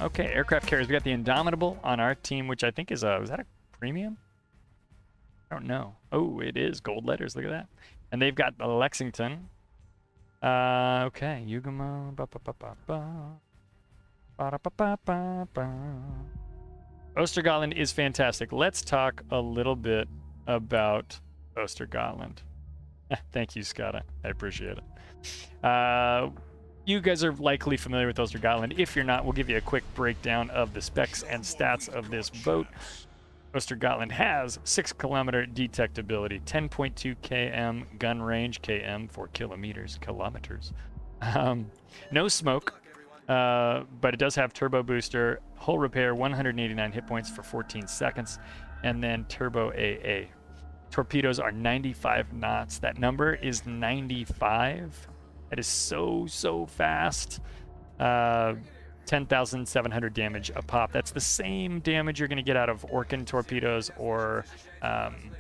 Okay, aircraft carriers. We got the Indomitable on our team, which I think is a, was that a premium? I don't know. Oh, it is gold letters. Look at that. And they've got the Lexington. Okay, Yugamo. Ostergotland is fantastic. Let's talk a little bit about Ostergotland. Thank you, Skada. I appreciate it. You guys are likely familiar with Ostergotland. If you're not, we'll give you a quick breakdown of the specs and stats of this boat. Ostergotland has 6-kilometer detectability, 10.2 km gun range, km for kilometers. No smoke, but it does have turbo booster, hull repair, 189 hit points for 14 seconds, and then turbo AA. Torpedoes are 95 knots. That number is 95. That is so fast. 10,700 damage a pop. That's the same damage you're going to get out of Orkan torpedoes or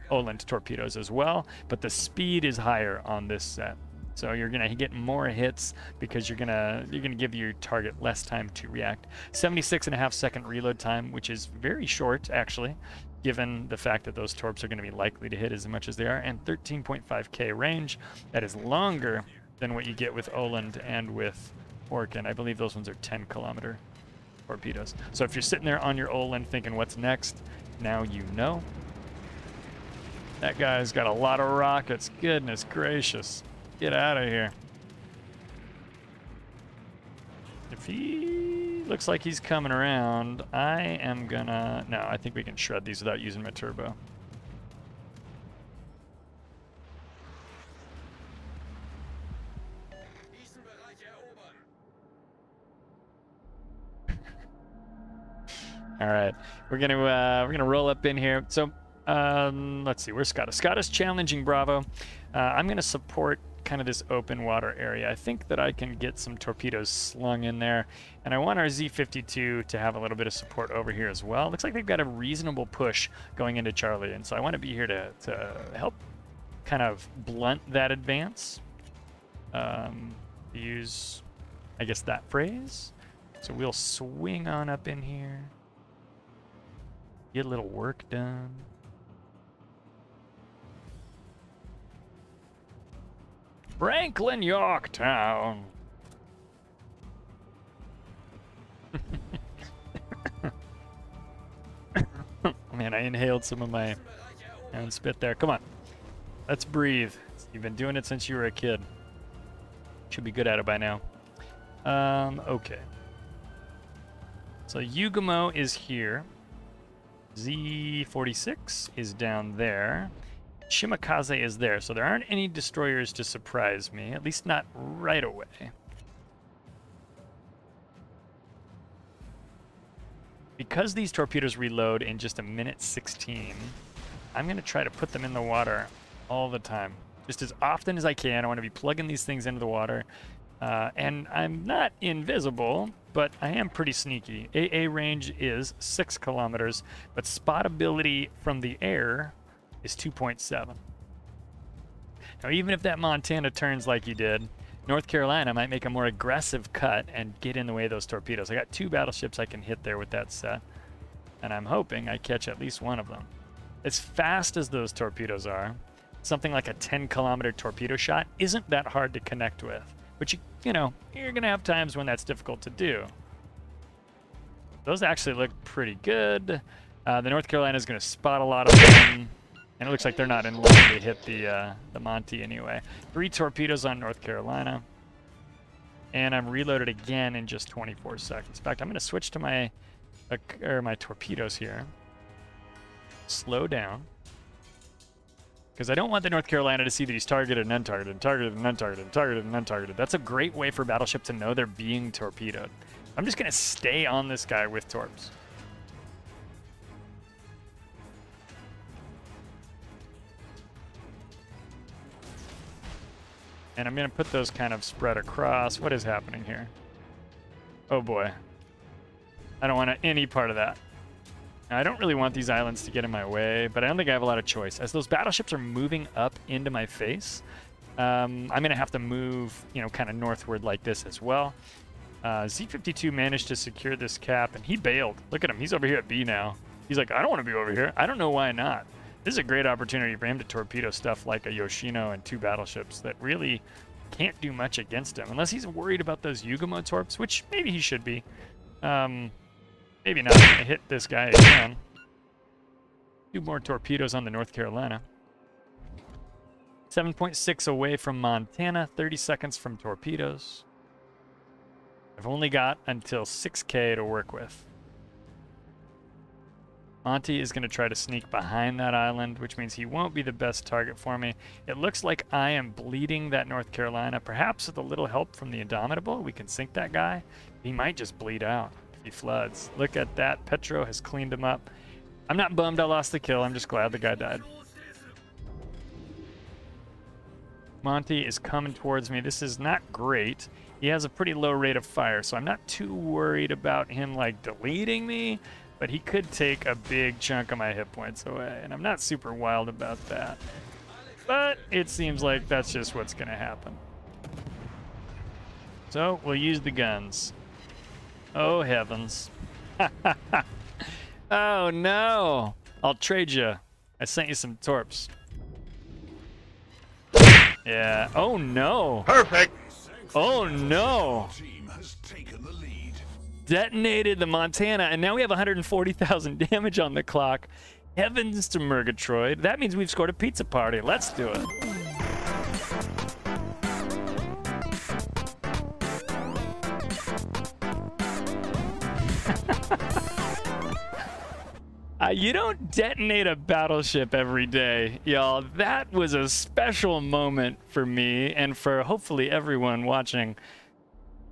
Oland torpedoes as well, but the speed is higher on this set. So you're going to get more hits because you're going to give your target less time to react. 76.5-second reload time, which is very short actually, given the fact that those torps are going to be likely to hit as much as they are, and 13.5K range. That is longer than what you get with Oland and with Orkan. I believe those ones are 10-kilometer torpedoes. So if you're sitting there on your Oland thinking what's next, now you know. That guy's got a lot of rockets. Goodness gracious. Get out of here. If he looks like he's coming around, I am gonna... No, I think we can shred these without using my turbo. All right, we're gonna roll up in here. So let's see, where's Skada? Skada's challenging Bravo. I'm gonna support kind of this open water area. I think that I can get some torpedoes slung in there, and I want our Z-52 to have a little bit of support over here as well. Looks like they've got a reasonable push going into Charlie, and so I want to be here to help kind of blunt that advance. Use, I guess, that phrase. So we'll swing on up in here. Get a little work done. Franklin, Yorktown. Man, I inhaled some of my own spit there. Come on. Let's breathe. You've been doing it since you were a kid. Should be good at it by now. Okay. So Yugamo is here. Z-46 is down there. Shimakaze is there, so there aren't any destroyers to surprise me, at least not right away. Because these torpedoes reload in just a minute 16, I'm going to try to put them in the water all the time. Just as often as I can. I want to be plugging these things into the water. And I'm not invisible, but I am pretty sneaky. AA range is 6 kilometers, but spotability from the air is 2.7. Now, even if that Montana turns like you did, North Carolina might make a more aggressive cut and get in the way of those torpedoes. I got 2 battleships I can hit there with that set, and I'm hoping I catch at least one of them. As fast as those torpedoes are, something like a 10-kilometer torpedo shot isn't that hard to connect with. But you know, you're gonna have times when that's difficult to do. Those actually look pretty good. The North Carolina is gonna spot a lot of them, and it looks like they're not in line to hit the Monty anyway. 3 torpedoes on North Carolina, and I'm reloaded again in just 24 seconds. In fact, I'm gonna switch to my torpedoes here. Slow down. Because I don't want the North Carolina to see that he's targeted and untargeted, and targeted and untargeted, and targeted and untargeted. That's a great way for battleship to know they're being torpedoed. I'm just going to stay on this guy with torps. And I'm going to put those kind of spread across. What is happening here? Oh boy. I don't want any part of that. Now, I don't really want these islands to get in my way, but I don't think I have a lot of choice. As those battleships are moving up into my face, I'm going to have to move, you know, kind of northward like this as well. Z52 managed to secure this cap, and he bailed. Look at him. He's over here at B now. He's like, I don't want to be over here. I don't know why not. This is a great opportunity for him to torpedo stuff like a Yoshino and 2 battleships that really can't do much against him, unless he's worried about those Yugamo torps, which maybe he should be. Maybe not. I hit this guy again. 2 more torpedoes on the North Carolina. 7.6 away from Montana, 30 seconds from torpedoes. I've only got until 6K to work with. Monty is going to try to sneak behind that island, which means he won't be the best target for me. It looks like I am bleeding that North Carolina. Perhaps with a little help from the Indomitable, we can sink that guy. He might just bleed out if he floods. Look at that. Petro has cleaned him up. I'm not bummed I lost the kill. I'm just glad the guy died. Monty is coming towards me. This is not great. He has a pretty low rate of fire, so I'm not too worried about him, like, deleting me. But he could take a big chunk of my hit points away, and I'm not super wild about that. But it seems like that's just what's going to happen. So we'll use the guns. Oh, heavens. Oh, no. I'll trade you. I sent you some torps. Yeah. Oh, no. Perfect. Oh, no. Detonated the Montana, and now we have 140,000 damage on the clock. Heavens to Murgatroyd. That means we've scored a pizza party. Let's do it. You don't detonate a battleship every day, y'all. That was a special moment for me and for hopefully everyone watching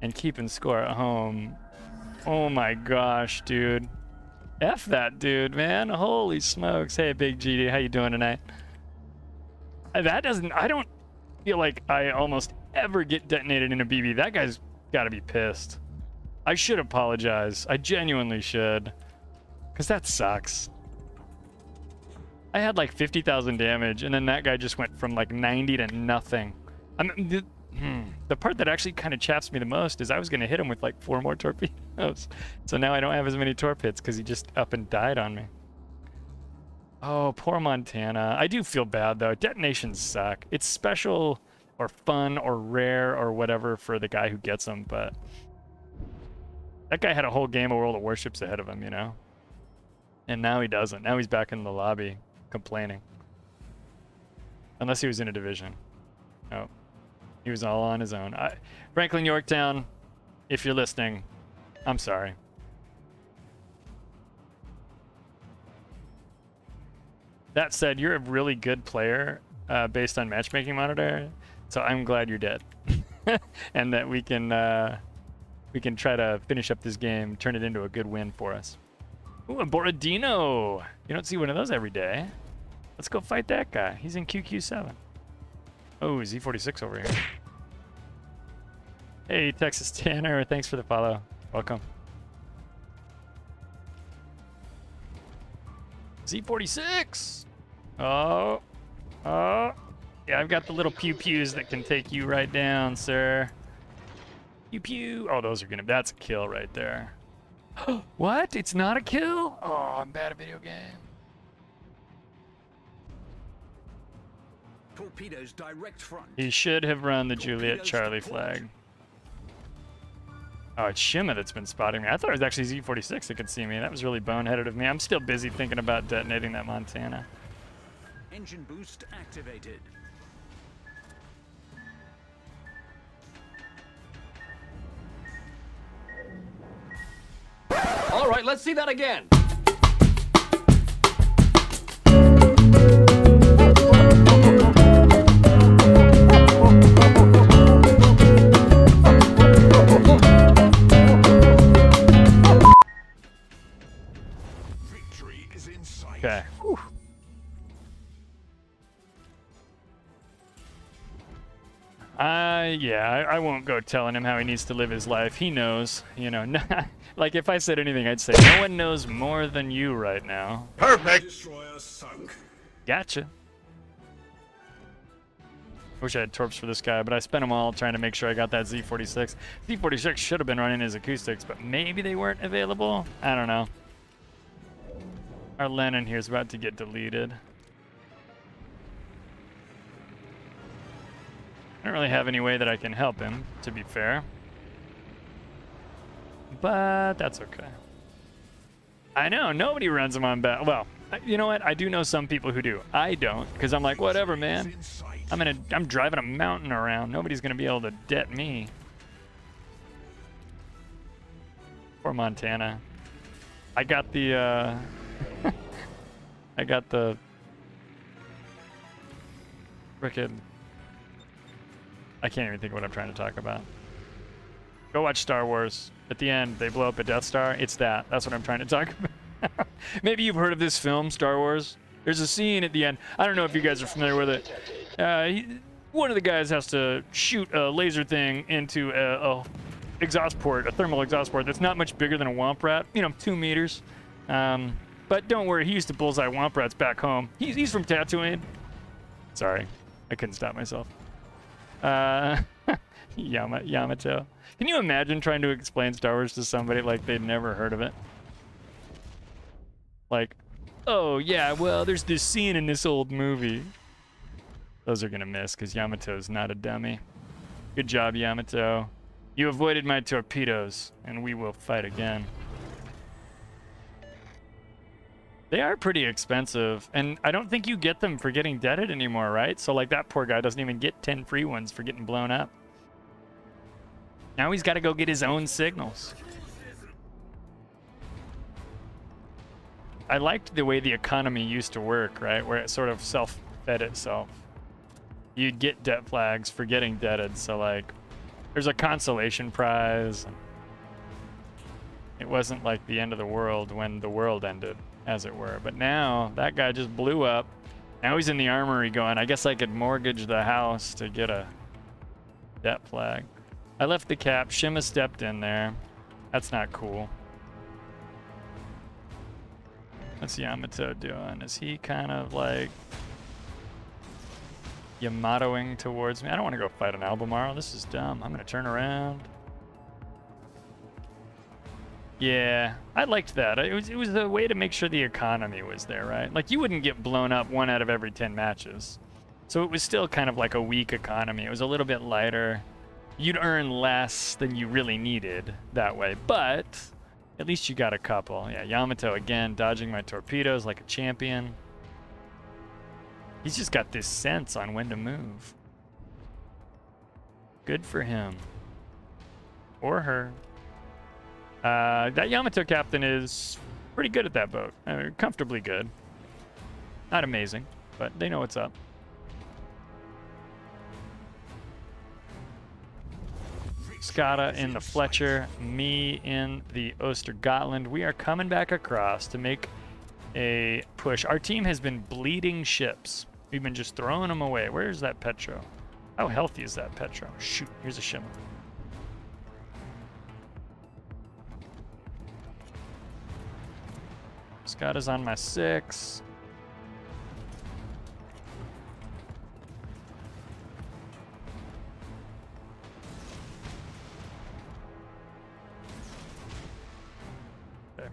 and keeping score at home. Oh my gosh, dude. F that dude, man. Holy smokes. Hey, Big GD, how you doing tonight? That doesn't... I don't feel like I almost ever get detonated in a BB. That guy's got to be pissed. I should apologize. I genuinely should. Because that sucks. I had like 50,000 damage, and then that guy just went from like 90 to nothing. The part that actually kind of chaps me the most is I was going to hit him with like 4 more torpedoes. So now I don't have as many torp hits because he just up and died on me. Oh, poor Montana. I do feel bad, though. Detonations suck. It's special or fun or rare or whatever for the guy who gets them, but that guy had a whole game of World of Warships ahead of him, you know? And now he doesn't. Now he's back in the lobby complaining. Unless he was in a division. Oh. He was all on his own. Franklin Yorktown, if you're listening, I'm sorry. That said, you're a really good player based on matchmaking monitor, so I'm glad you're dead. And that we can try to finish up this game, turn it into a good win for us. Ooh, a Borodino. You don't see one of those every day. Let's go fight that guy. He's in QQ7. Oh, Z46 over here. Hey, Texas Tanner. Thanks for the follow. Welcome. Z46. Oh. Oh. Yeah, I've got the little pew-pews that can take you right down, sir. Pew-pew. Oh, those are gonna... That's a kill right there. What? It's not a kill? Oh, I'm bad at video game. Torpedoes direct front. He should have run the Juliet Charlie flag. Oh, it's Shima that's been spotting me. I thought it was actually Z46 that could see me. That was really boneheaded of me. I'm still busy thinking about detonating that Montana. Engine boost activated. All right, let's see that again. Victory is in sight. Okay. Whew. Yeah, I won't go telling him how he needs to live his life. He knows, you know. Like, if I said anything, I'd say, no one knows more than you right now. Perfect. Destroyer sunk. Gotcha. Wish I had torps for this guy, but I spent them all trying to make sure I got that Z46. Z46 should have been running his acoustics, but maybe they weren't available. I don't know. Our Lennon here is about to get deleted. I don't really have any way that I can help him, to be fair. But that's okay. I know, nobody runs him on bat. Well, you know what? I do know some people who do. I don't, because I'm like, whatever, man. I'm driving a mountain around. Nobody's gonna be able to det me. Poor Montana. I got the I got the frickin', I can't even think of what I'm trying to talk about. Go watch Star Wars. At the end, they blow up a Death Star. It's that. That's what I'm trying to talk about. Maybe you've heard of this film, Star Wars. There's a scene at the end. I don't know if you guys are familiar with it. One of the guys has to shoot a laser thing into a exhaust port, a thermal exhaust port that's not much bigger than a womp rat. You know, 2 meters. But don't worry, he used to bullseye womp rats back home. He's from Tatooine. Sorry, I couldn't stop myself. Yamato. Can you imagine trying to explain Star Wars to somebody like they'd never heard of it? Like, oh yeah, well, there's this scene in this old movie. Those are gonna miss, because Yamato's not a dummy. Good job, Yamato. You avoided my torpedoes, and we will fight again. They are pretty expensive, and I don't think you get them for getting deaded anymore, right? So like that poor guy doesn't even get 10 free ones for getting blown up. Now he's got to go get his own signals. I liked the way the economy used to work, right? Where it sort of self-fed itself. You'd get det flags for getting deaded, so like there's a consolation prize. It wasn't like the end of the world when the world ended, as it were. But now that guy just blew up. Now he's in the armory going, I guess I could mortgage the house to get a det flag. I left the cap. Shima stepped in there. That's not cool. What's Yamato doing? Is he kind of like Yamatoing towards me? I don't want to go fight an Albemarle. This is dumb. I'm going to turn around. Yeah, I liked that. It was a way to make sure the economy was there, right? Like, you wouldn't get blown up 1 out of every 10 matches. So it was still kind of like a weak economy. It was a little bit lighter. You'd earn less than you really needed that way, but at least you got a couple. Yeah, Yamato again, dodging my torpedoes like a champion. He's just got this sense on when to move. Good for him. Or her. That Yamato captain is pretty good at that boat. Comfortably good. Not amazing, but they know what's up. Skada in the Fletcher, me in the Ostergotland. We are coming back across to make a push. Our team has been bleeding ships. We've been just throwing them away. Where's that Petro? How healthy is that Petro? Shoot, here's a Shimmer. Skada's on my 6.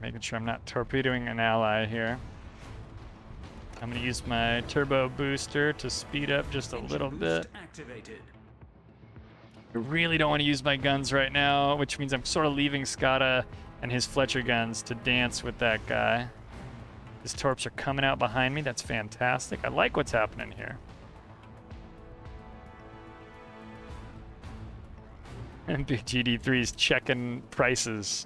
Making sure I'm not torpedoing an ally here. I'm going to use my turbo booster to speed up just a little bit. I really don't want to use my guns right now, which means I'm sort of leaving Skada and his Fletcher guns to dance with that guy. His torps are coming out behind me. That's fantastic. I like what's happening here. And Big GD3's checking prices.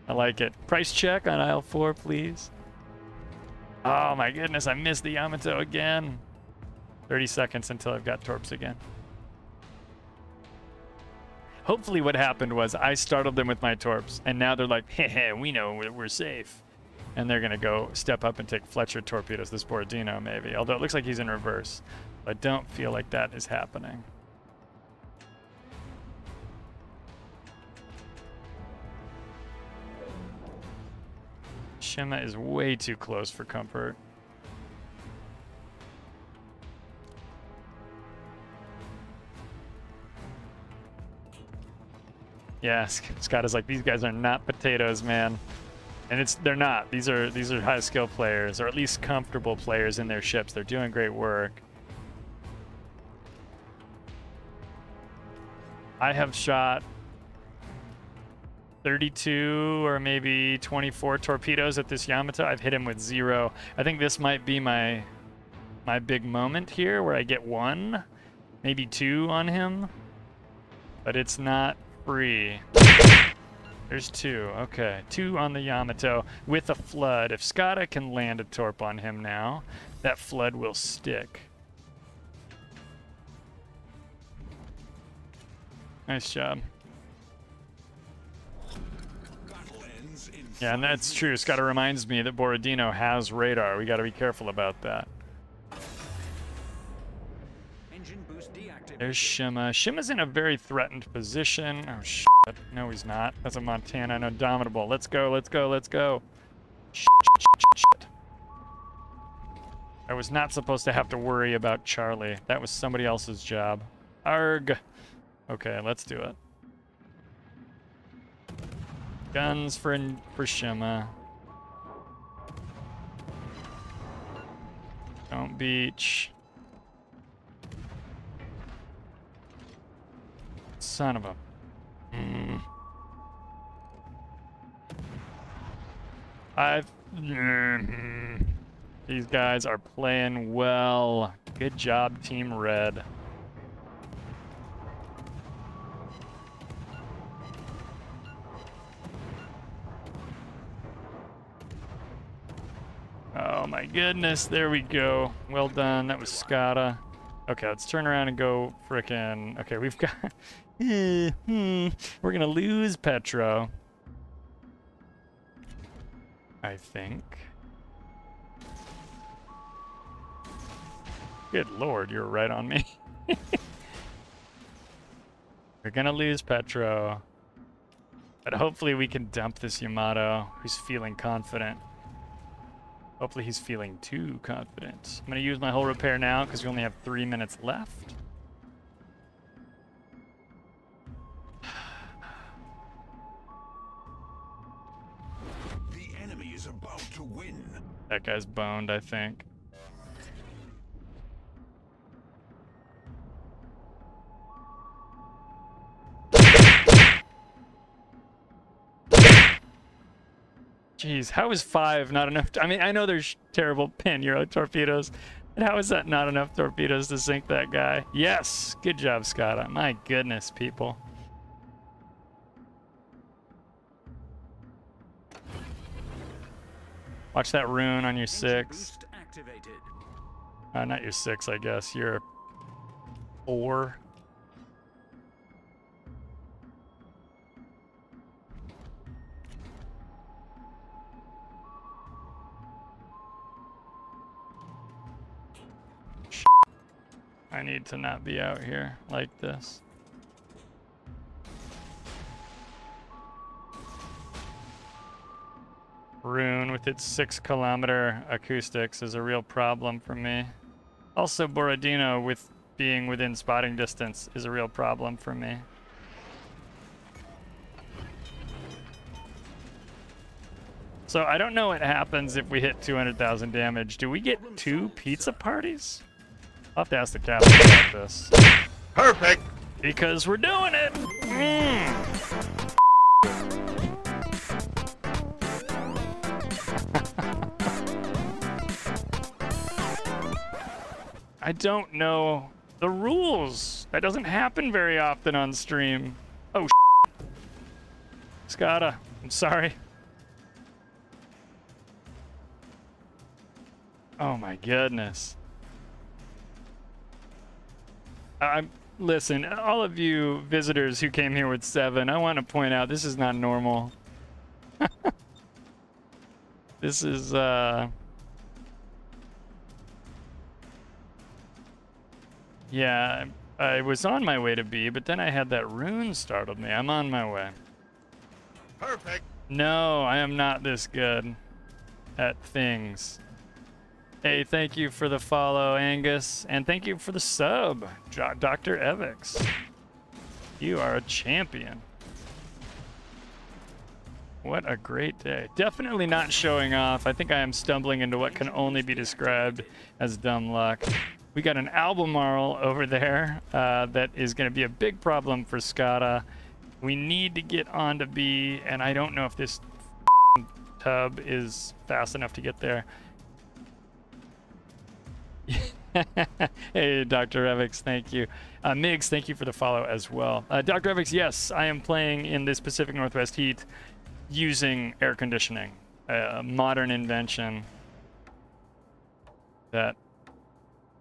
I like it. Price check on aisle 4, please. Oh my goodness, I missed the Yamato again. 30 seconds until I've got torps again. Hopefully what happened was I startled them with my torps, and now they're like, hey, we know we're safe. And they're going to go step up and take Fletcher torpedoes, this Borodino maybe. Although it looks like he's in reverse. But I don't feel like that is happening. Shima is way too close for comfort. Yeah, Scott is like, these guys are not potatoes, man. And they're not. These are high skill players, or at least comfortable players in their ships. They're doing great work. I have shot 32 or maybe 24 torpedoes at this Yamato. I've hit him with 0. I think this might be my big moment here where I get 1, maybe 2 on him. But it's not free. There's 2. Okay, 2 on the Yamato with a flood. If Skada can land a torp on him now, that flood will stick. Nice job. Yeah, and that's true. Skada reminds me that Borodino has radar. We got to be careful about that. Engine boost deactivated. There's Shima. Shima's in a very threatened position. Oh, shit. No, he's not. That's a Montana and Indomitable. Let's go, let's go, let's go. Shit. I was not supposed to have to worry about Charlie. That was somebody else's job. Arg. Okay, let's do it. Guns for Shima. Don't beach. Son of a... These guys are playing well. Good job, Team Red. Oh my goodness, there we go. Well done, that was Skada. Okay, let's turn around and go frickin'... Okay, we've got... We're gonna lose Petro. I think. Good lord, you're right on me. We're gonna lose Petro. But hopefully we can dump this Yamato, who's feeling confident. Hopefully he's feeling too confident. I'm gonna use my whole repair now because we only have 3 minutes left. The enemy is about to win. That guy's boned, I think. Jeez, how is 5 not enough? I mean, I know there's terrible pin Euro torpedoes, but how is that not enough torpedoes to sink that guy? Yes, good job, Skada. My goodness, people. Watch that rune on your 6. Not your 6, I guess. Your 4. I need to not be out here like this. Rune with its 6-kilometer acoustics is a real problem for me. Also, Borodino with being within spotting distance is a real problem for me. So I don't know what happens if we hit 200,000 damage. Do we get 2 pizza parties? I'll have to ask the captain about this. Perfect! Because we're doing it! I don't know the rules. That doesn't happen very often on stream. Oh, Skada, I'm sorry. Oh my goodness. Listen, all of you visitors who came here with 7, I want to point out this is not normal. This is, yeah, I was on my way to B, but then I had that rune startled me. I'm on my way. Perfect! No, I am not this good at things. Hey, thank you for the follow, Angus, and thank you for the sub, Dr. Evix. You are a champion. What a great day. Definitely not showing off. I think I am stumbling into what can only be described as dumb luck. We got an Albemarle over there that is going to be a big problem for Skada. We need to get onto B, and I don't know if this tub is fast enough to get there. Hey, Dr. Evix, thank you. Migs, thank you for the follow as well. Dr. Evix, yes, I am playing in this Pacific Northwest heat using air conditioning, a modern invention that,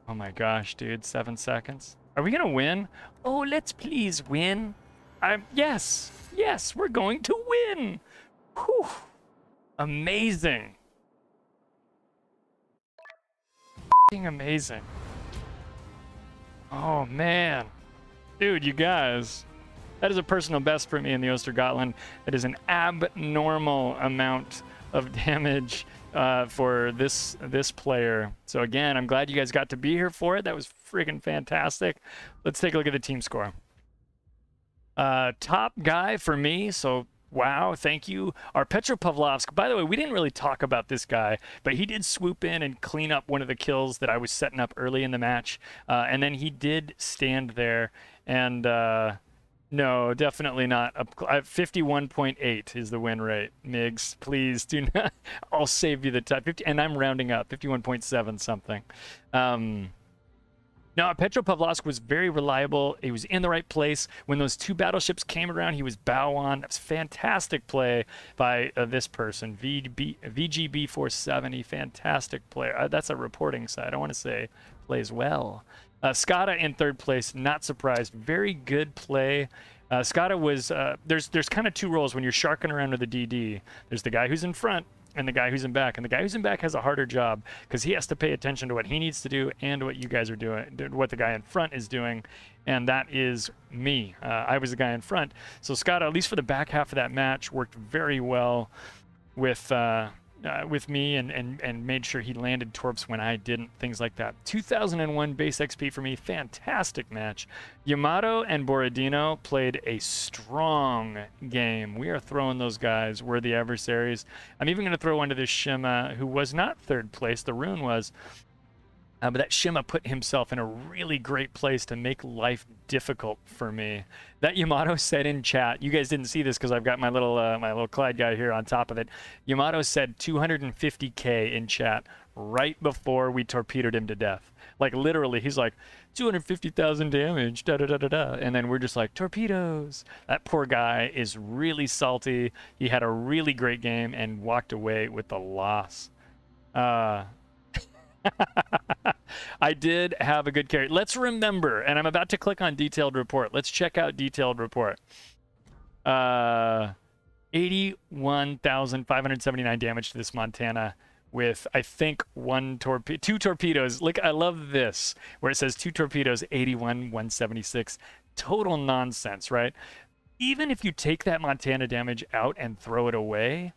oh my gosh, dude, 7 seconds. Are we gonna win? Oh, let's please win. Yes, we're going to win. Whew. Amazing. Amazing. Oh man, dude, you guys, that is a personal best for me in the Ostergotland. That is an abnormal amount of damage for this player. So again, I'm glad you guys got to be here for it. That was freaking fantastic. Let's take a look at the team score. Top guy for me, so wow, thank you. Our Petropavlovsk, by the way, we didn't really talk about this guy, but he did swoop in and clean up one of the kills that I was setting up early in the match. And then he did stand there and no, definitely not. 51.8 is the win rate. Migs, please do not. I'll save you the time. 50, and I'm rounding up, 51.7 something. No, Petropavlovsk was very reliable. He was in the right place. When those two battleships came around, he was bow on. That was fantastic play by this person, VGB470. Fantastic player. That's a reporting side. I want to say plays well. Skada in third place, not surprised. Very good play. Skada was, there's kind of two roles when you're sharking around with the DD. There's the guy who's in front and the guy who's in back. And the guy who's in back has a harder job because he has to pay attention to what he needs to do and what you guys are doing, what the guy in front is doing. And that is me. I was the guy in front. So Skada, at least for the back half of that match, worked very well with me and made sure he landed torps when I didn't, things like that. 2001 base XP for me, fantastic match. Yamato and Borodino played a strong game. We are throwing those guys, worthy adversaries. I'm even going to throw one to this Shima, who was not third place, the Rune was. But that Shima put himself in a really great place to make life difficult for me. That Yamato said in chat, you guys didn't see this because I've got my little Clyde guy here on top of it. Yamato said 250K in chat right before we torpedoed him to death. Like literally, he's like 250,000 damage, da da da da da, and then we're just like torpedoes. That poor guy is really salty. He had a really great game and walked away with the loss. I did have a good carry. Let's remember, and I'm about to click on detailed report. Let's check out detailed report. 81,579 damage to this Montana with, I think, two torpedoes. Look, I love this, where it says 2 torpedoes, 81,176. Total nonsense, right? Even if you take that Montana damage out and throw it away,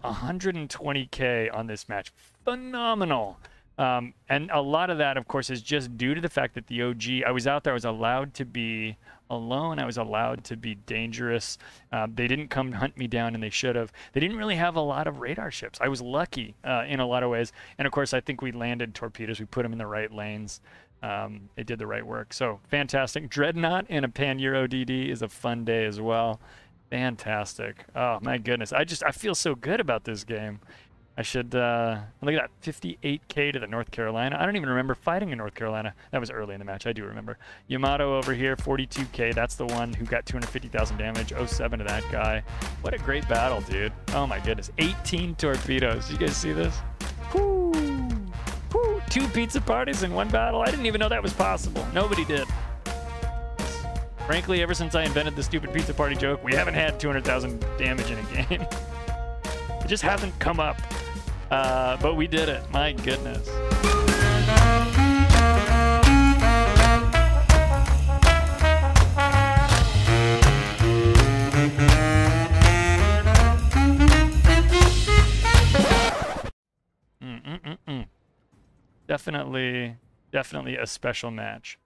120K on this match. Phenomenal. And a lot of that, of course, is just due to the fact that the OG, I was out there, I was allowed to be alone, I was allowed to be dangerous. They didn't come hunt me down, and they should have. They didn't really have a lot of radar ships. I was lucky in a lot of ways. And, of course, I think we landed torpedoes. We put them in the right lanes. It did the right work. So, fantastic. Dreadnought in a Pan-Euro DD is a fun day as well. Fantastic. Oh, my goodness. I feel so good about this game. I should, look at that, 58K to the North Carolina. I don't even remember fighting in North Carolina. That was early in the match, I do remember. Yamato over here, 42K. That's the one who got 250,000 damage. 07 to that guy. What a great battle, dude. Oh my goodness. 18 torpedoes. You guys see this? Whoo! Whoo! 2 pizza parties in one battle? I didn't even know that was possible. Nobody did. Frankly, ever since I invented the stupid pizza party joke, we haven't had 200,000 damage in a game. It just hasn't come up. But we did it. My goodness. Definitely a special match.